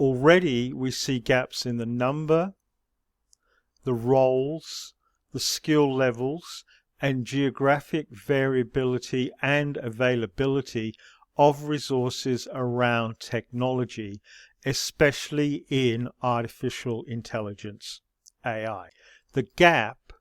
Already we see gaps in the number, the roles, the skill levels, and geographic variability and availability of resources around technology, especially in artificial intelligence, AI. The gap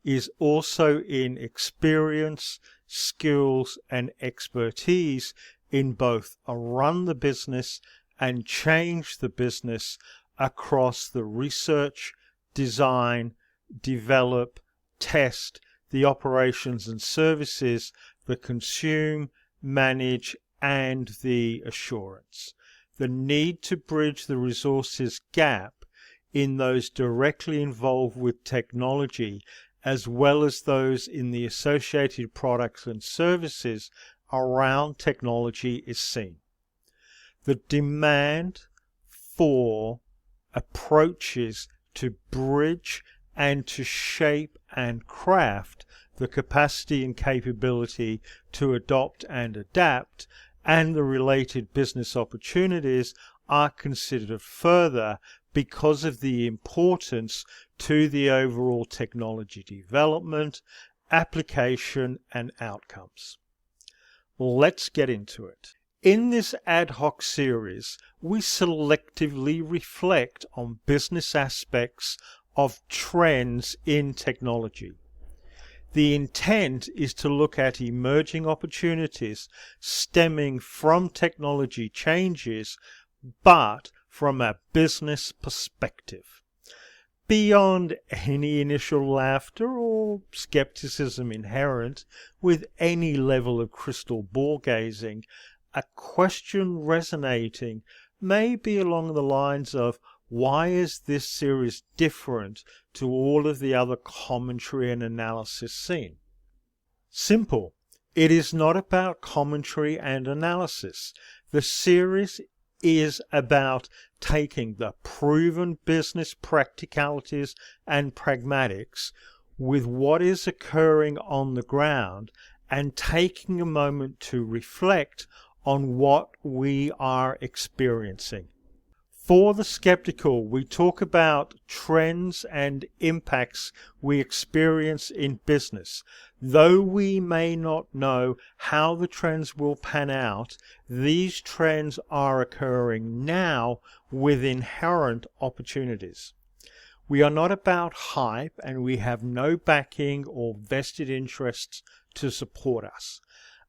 is also in experience, skills, and expertise in both run the business and change the business across the research, design, develop, test, the operations and services, the consume, manage, and the assurance. The need to bridge the resources gap in those directly involved with technology, as well as those in the associated products and services around technology, is seen. The demand for approaches to bridge and to shape and craft the capacity and capability to adopt and adapt, and the related business opportunities are considered further because of the importance to the overall technology development, application, and outcomes. Let's get into it. In this ad hoc series, we selectively reflect on business aspects of trends in technology. The intent is to look at emerging opportunities stemming from technology changes, but from a business perspective. Beyond any initial laughter or skepticism inherent with any level of crystal ball gazing, a question resonating may be along the lines of, why is this series different to all of the other commentary and analysis seen? Simple. It is not about commentary and analysis. The series is about taking the proven business practicalities and pragmatics with what is occurring on the ground and taking a moment to reflect on what we are experiencing. For the skeptical, we talk about trends and impacts we experience in business. Though we may not know how the trends will pan out, these trends are occurring now with inherent opportunities. We are not about hype, and we have no backing or vested interests to support us.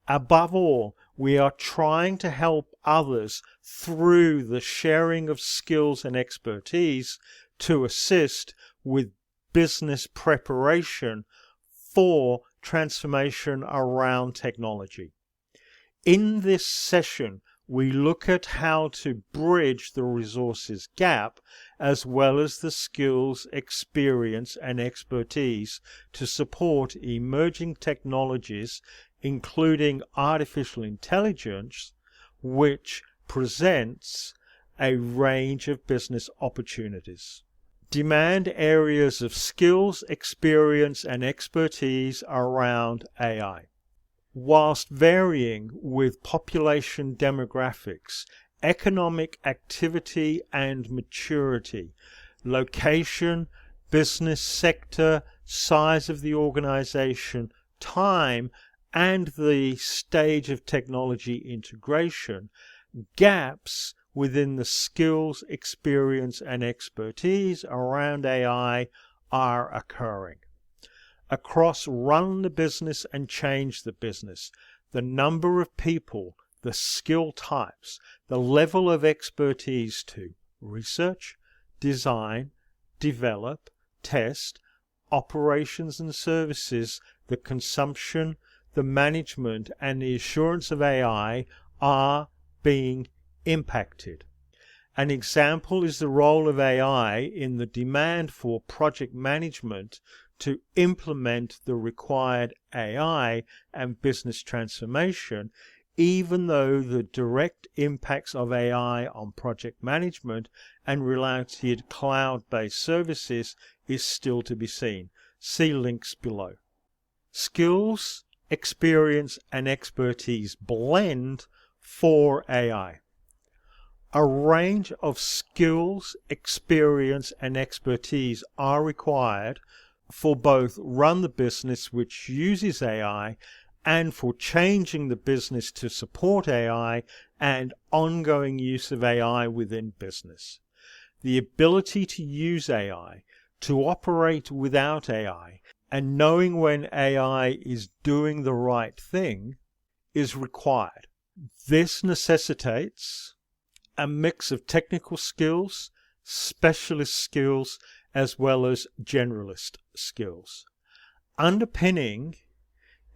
Above all, we are trying to help others through the sharing of skills and expertise to assist with business preparation for transformation around technology. In this session, we look at how to bridge the resources gap, as well as the skills, experience, and expertise to support emerging technologies, including artificial intelligence, which presents a range of business opportunities. Demand areas of skills, experience, and expertise around AI. Whilst varying with population demographics, economic activity and maturity, location, business sector, size of the organization, time, and the stage of technology integration, gaps within the skills, experience, and expertise around AI are occurring. Across run the business and change the business, the number of people, the skill types, the level of expertise to research, design, develop, test, operations and services, the consumption, the management, and the assurance of AI are being impacted. An example is the role of AI in the demand for project management to implement the required AI and business transformation, even though the direct impacts of AI on project management and related cloud-based services is still to be seen. See links below. Skills, experience, and expertise blend for AI. A range of skills, experience and expertise are required for both run the business which uses AI and for changing the business to support AI and ongoing use of AI within business. The ability to use AI, to operate without AI, and knowing when AI is doing the right thing is required. This necessitates a mix of technical skills, specialist skills, as well as generalist skills. Underpinning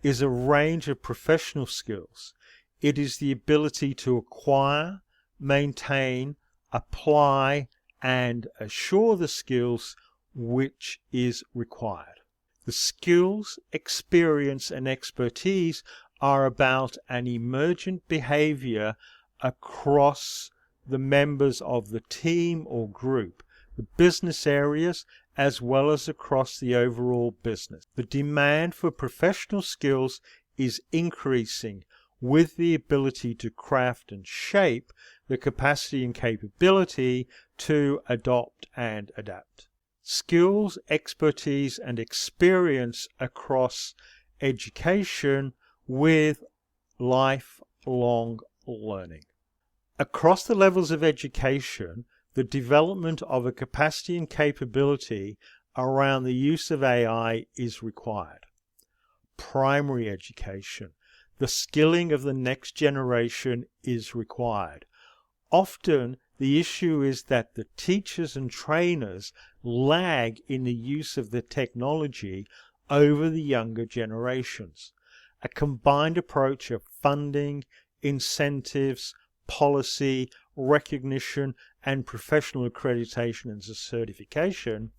is a range of professional skills. It is the ability to acquire, maintain, apply, and assure the skills which is required. The skills, experience, and expertise are about an emergent behavior across the members of the team or group, the business areas, as well as across the overall business. The demand for professional skills is increasing with the ability to craft and shape the capacity and capability to adopt and adapt. Skills, expertise, and experience across education with lifelong learning. Across the levels of education, the development of a capacity and capability around the use of AI is required. Primary education, the skilling of the next generation is required. Often the issue is that the teachers and trainers lag in the use of the technology over the younger generations. A combined approach of funding, incentives, policy, recognition, and professional accreditation and certification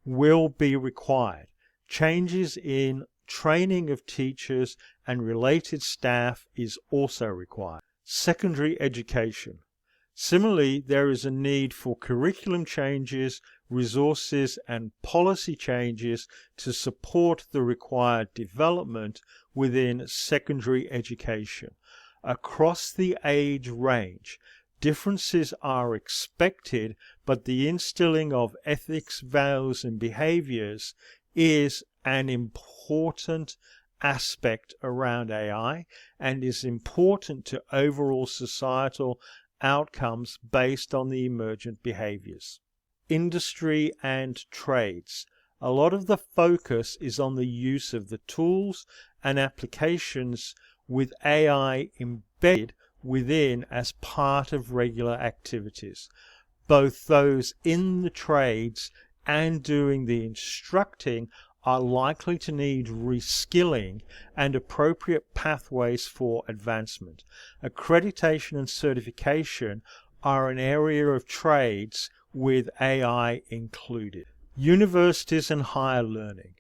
will be required. Changes in training of teachers and related staff is also required. Secondary education. Similarly, there is a need for curriculum changes, resources, and policy changes to support the required development within secondary education. Across the age range, differences are expected, but the instilling of ethics, values, and behaviors is an important aspect around AI and is important to overall societal outcomes based on the emergent behaviors. Industry and trades. A lot of the focus is on the use of the tools and applications with AI embedded within as part of regular activities. Both those in the trades and doing the instructing are likely to need reskilling and appropriate pathways for advancement. Accreditation and certification are an area of trades with AI included. Universities and higher learning.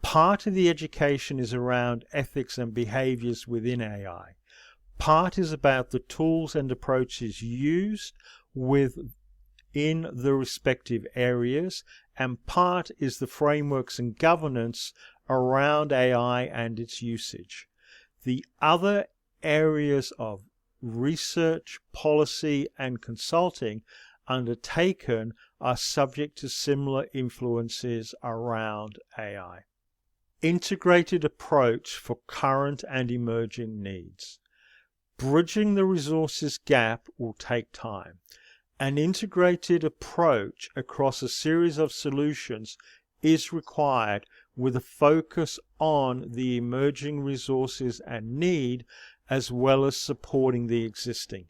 Part of the education is around ethics and behaviors within AI. Part is about the tools and approaches used within the respective areas, and part is the frameworks and governance around AI and its usage. The other areas of research, policy, and consulting undertaken are subject to similar influences around AI. Integrated approach for current and emerging needs. Bridging the resources gap will take time. An integrated approach across a series of solutions is required with a focus on the emerging resources and need as well as supporting the existing.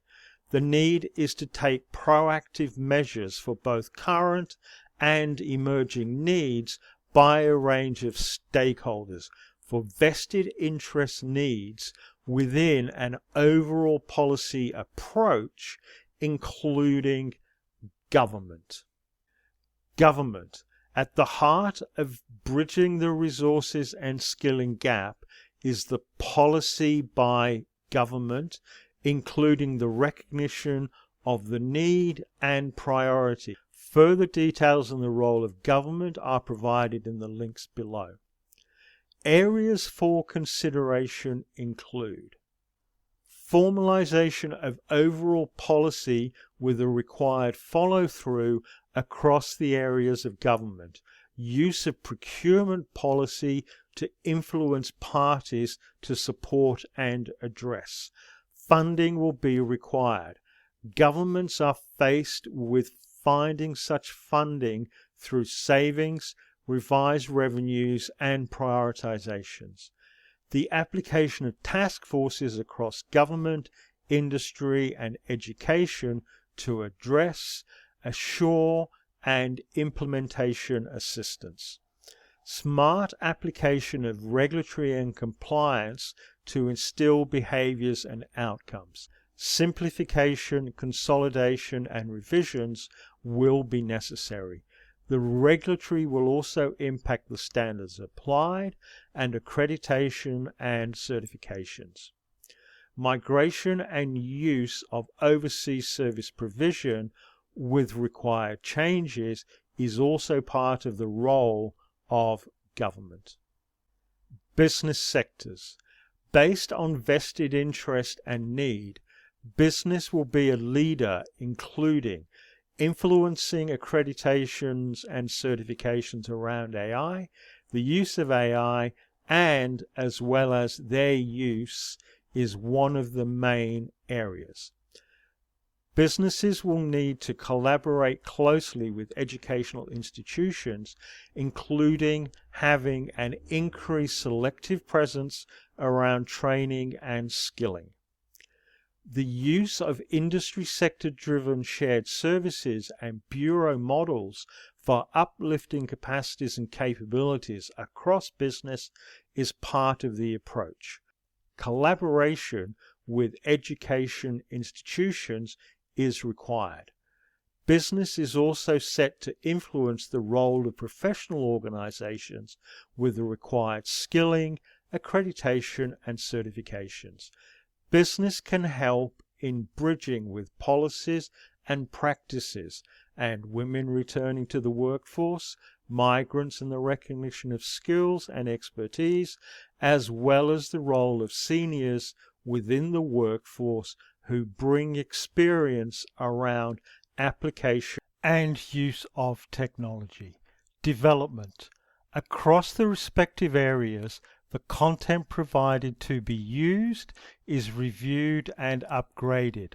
The need is to take proactive measures for both current and emerging needs by a range of stakeholders for vested interest needs within an overall policy approach, including government. Government. At the heart of bridging the resources and skilling gap is the policy by government, including the recognition of the need and priority. Further details on the role of government are provided in the links below. Areas for consideration include formalization of overall policy with the required follow-through across the areas of government, use of procurement policy to influence parties to support and address. Funding will be required. Governments are faced with finding such funding through savings, revised revenues, and prioritizations. The application of task forces across government, industry, and education to address, assure, and implementation assistance. Smart application of regulatory and compliance to instill behaviors and outcomes. Simplification, consolidation, and revisions will be necessary. The regulatory will also impact the standards applied and accreditation and certifications. Migration and use of overseas service provision with required changes is also part of the role of government. Business sectors. Based on vested interest and need, business will be a leader, including influencing accreditations and certifications around AI, the use of AI, and as well as their use is one of the main areas. Businesses will need to collaborate closely with educational institutions, including having an increased selective presence around training and skilling. The use of industry sector-driven shared services and bureau models for uplifting capacities and capabilities across business is part of the approach. Collaboration with education institutions is required. Business is also set to influence the role of professional organizations with the required skilling, accreditation, and certifications. Business can help in bridging with policies and practices, and women returning to the workforce, migrants and the recognition of skills and expertise, as well as the role of seniors within the workforce who bring experience around application and use of technology. Development. Across the respective areas, the content provided to be used is reviewed and upgraded.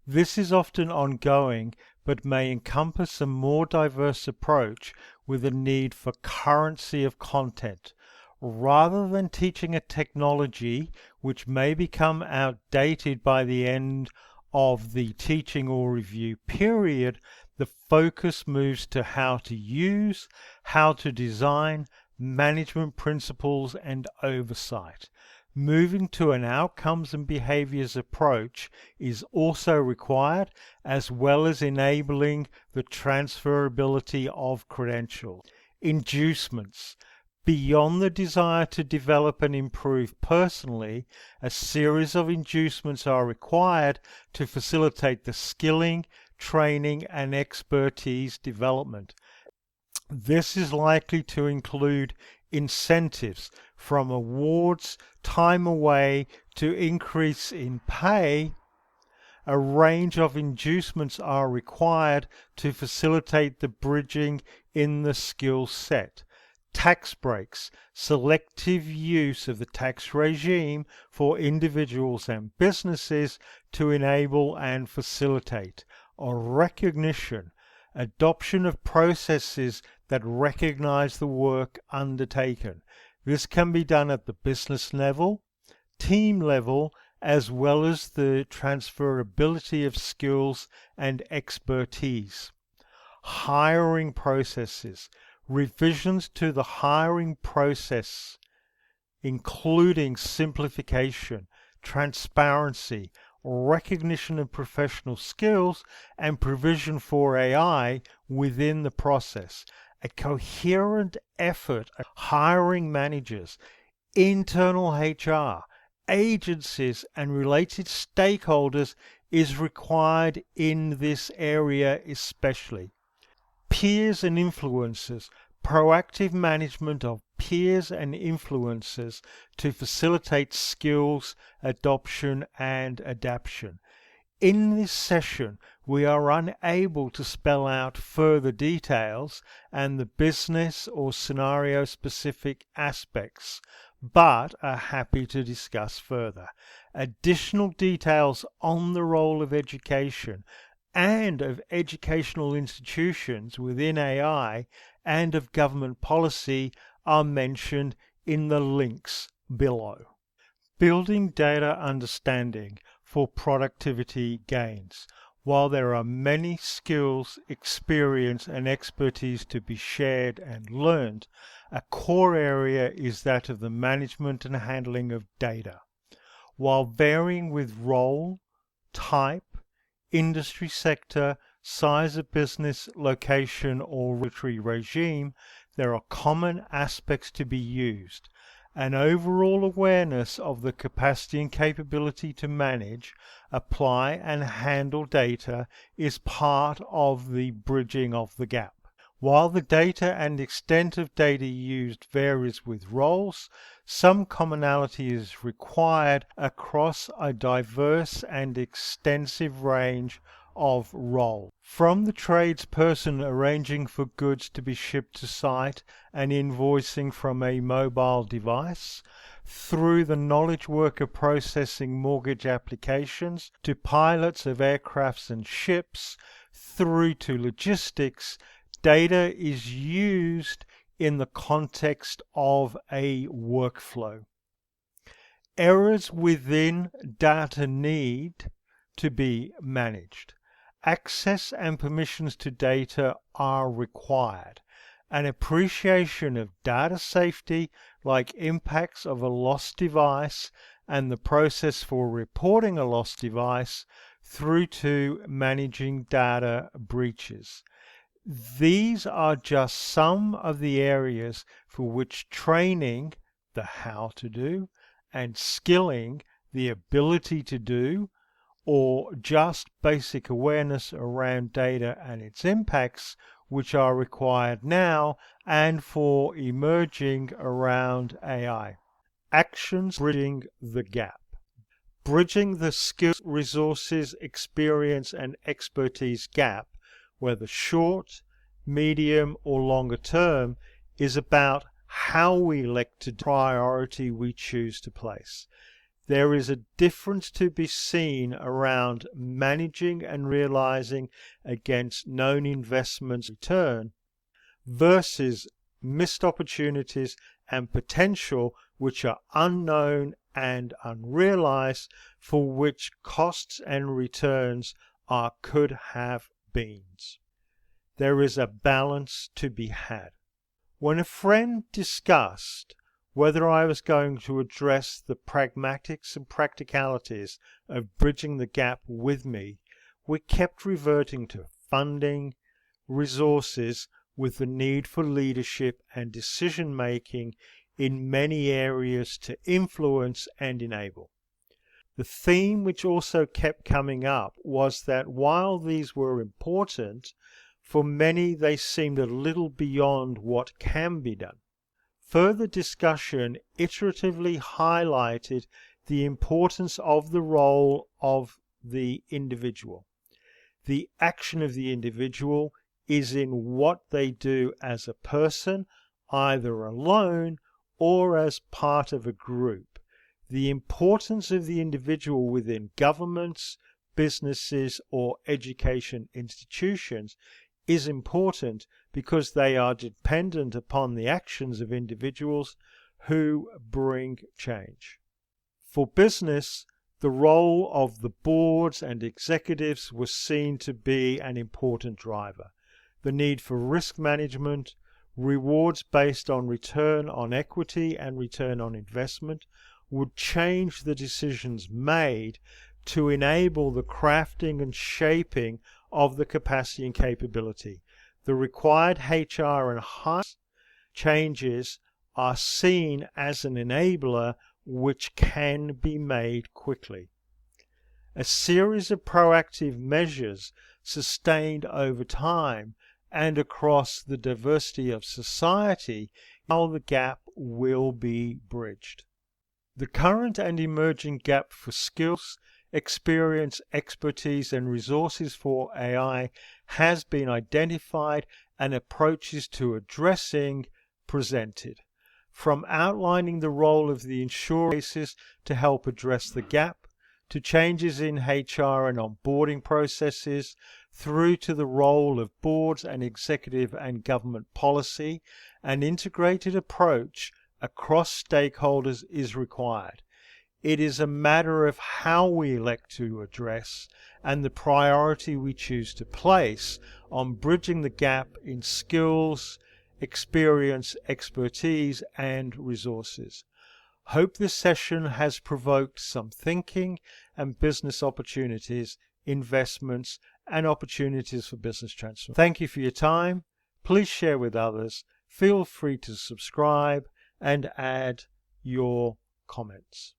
This is often ongoing, but may encompass a more diverse approach with a need for currency of content. Rather than teaching a technology which may become outdated by the end of the teaching or review period, the focus moves to how to use, how to design, management principles, and oversight. Moving to an outcomes and behaviors approach is also required, as well as enabling the transferability of credentials. Inducements. Beyond the desire to develop and improve personally, a series of inducements are required to facilitate the skilling, training, and expertise development. This is likely to include incentives from awards, time away, to increase in pay. A range of inducements are required to facilitate the bridging in the skill set. Tax breaks, selective use of the tax regime for individuals and businesses to enable and facilitate. Or recognition, adoption of processes that recognize the work undertaken. This can be done at the business level, team level, as well as the transferability of skills and expertise. Hiring processes. Revisions to the hiring process, including simplification, transparency, recognition of professional skills, and provision for AI within the process. A coherent effort at hiring managers, internal HR, agencies, and related stakeholders is required in this area especially. Peers and influencers, proactive management of peers and influencers to facilitate skills, adoption and adaptation. In this session, we are unable to spell out further details and the business or scenario-specific aspects, but are happy to discuss further. Additional details on the role of education and of educational institutions within AI and of government policy are mentioned in the links below. Building data understanding for productivity gains. While there are many skills, experience and expertise to be shared and learned, a core area is that of the management and handling of data. While varying with role, type, industry sector, size of business, location or regulatory regime, there are common aspects to be used. An overall awareness of the capacity and capability to manage, apply and handle data is part of the bridging of the gap. While the data and extent of data used varies with roles, some commonality is required across a diverse and extensive range of roles. From the tradesperson arranging for goods to be shipped to site and invoicing from a mobile device, through the knowledge worker processing mortgage applications, to pilots of aircrafts and ships, through to logistics, data is used in the context of a workflow. Errors within data need to be managed. Access and permissions to data are required. An appreciation of data safety, like impacts of a lost device and the process for reporting a lost device, through to managing data breaches. These are just some of the areas for which training, the how to do, and skilling, the ability to do, or just basic awareness around data and its impacts, which are required now and for emerging around AI. Actions bridging the gap. Bridging the skills, resources, experience and expertise gap, whether short, medium or longer term, is about how we elect to priority we choose to place. There is a difference to be seen around managing and realizing against known investments return versus missed opportunities and potential which are unknown and unrealized, for which costs and returns are could have beens. There is a balance to be had. When a friend discussed whether I was going to address the pragmatics and practicalities of bridging the gap with me, we kept reverting to funding, resources, with the need for leadership and decision making in many areas to influence and enable. The theme which also kept coming up was that while these were important, for many they seemed a little beyond what can be done. Further discussion iteratively highlighted the importance of the role of the individual. The action of the individual is in what they do as a person, either alone or as part of a group. The importance of the individual within governments, businesses or education institutions is important because they are dependent upon the actions of individuals who bring change. For business, the role of the boards and executives was seen to be an important driver. The need for risk management, rewards based on return on equity and return on investment would change the decisions made to enable the crafting and shaping of the capacity and capability. The required HR and hire changes are seen as an enabler which can be made quickly. A series of proactive measures sustained over time and across the diversity of society, how the gap will be bridged. The current and emerging gap for skills, experience, expertise, and resources for AI has been identified and approaches to addressing presented. From outlining the role of the insurer to help address the gap, to changes in HR and onboarding processes, through to the role of boards and executive and government policy, an integrated approach across stakeholders is required. It is a matter of how we elect to address and the priority we choose to place on bridging the gap in skills, experience, expertise, and resources. Hope this session has provoked some thinking and business opportunities, investments, and opportunities for business transformation. Thank you for your time. Please share with others. Feel free to subscribe and add your comments.